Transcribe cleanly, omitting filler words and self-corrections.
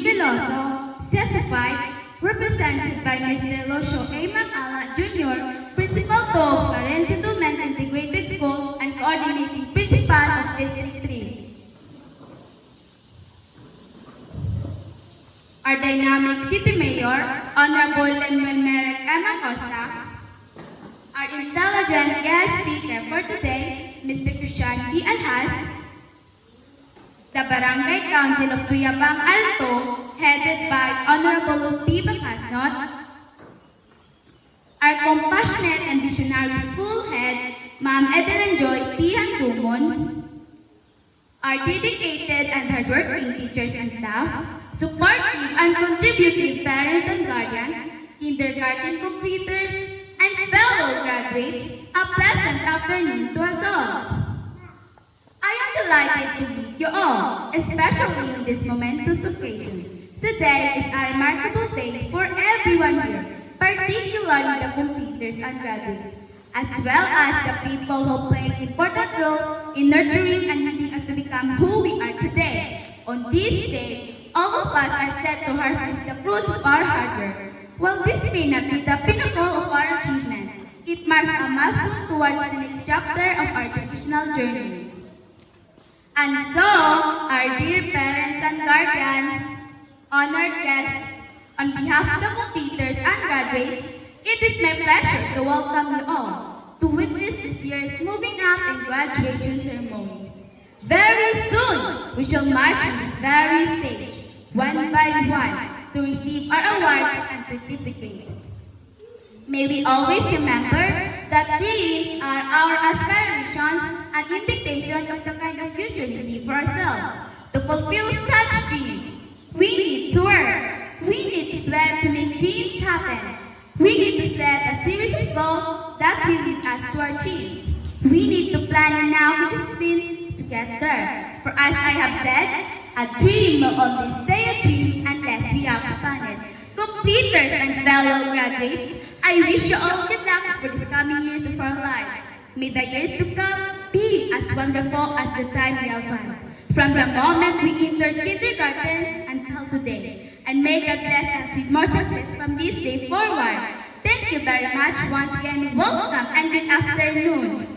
Veloso, CESU5, represented by Mr. Losho A. Macala Jr., Principal of Karen Settlement Integrated School and Coordinating Principal of District 3. Our dynamic City Mayor, Honorable Lemuel Merrick M. Acosta, our intelligent guest speaker for today, Mr. Christian D. Alhaz, the Barangay Council of Tuyabang Alto, headed by Honorable Steve Casnot, our compassionate and visionary school head, Ma'am Edeline Joy P. Antumon, our dedicated and hardworking teachers and staff, supportive and contributive parents and guardians, kindergarten completers, and fellow graduates, a pleasant afternoon to us all. I am delighted to meet you all, especially in this momentous occasion. Today is a remarkable day for everyone here, particularly the completers and graduates, as well as the people who play an important role in nurturing and leading us to become who we are today. On this day, all of us are set to harvest the fruits of our hard work. While this may not be the pinnacle of our achievement, it marks a milestone towards the next chapter of our traditional journey. And so, our dear parents and guardians, honored guests, on behalf of the completers and graduates, it is my pleasure to welcome you all to witness this year's moving up and graduation ceremonies. Very soon, we shall march on this very stage, one by one, to receive our awards and certificates. May we always remember that dreams are our aspirations and indication of the kind of future we see for ourselves. To fulfill such dreams, we need to work. We need to sweat to make dreams happen. We need to set a series of goals that will lead us to our dreams. We need to plan now with discipline to get there. For as I have said, a dream will only stay a dream unless we act upon it. Completers and fellow graduates, I wish you all good luck for these coming years of our life. May the years to come be as wonderful as the time we have had, from the moment we entered kindergarten until today. And may God bless us with more success from this day forward. Thank you very much once again. Welcome and good afternoon.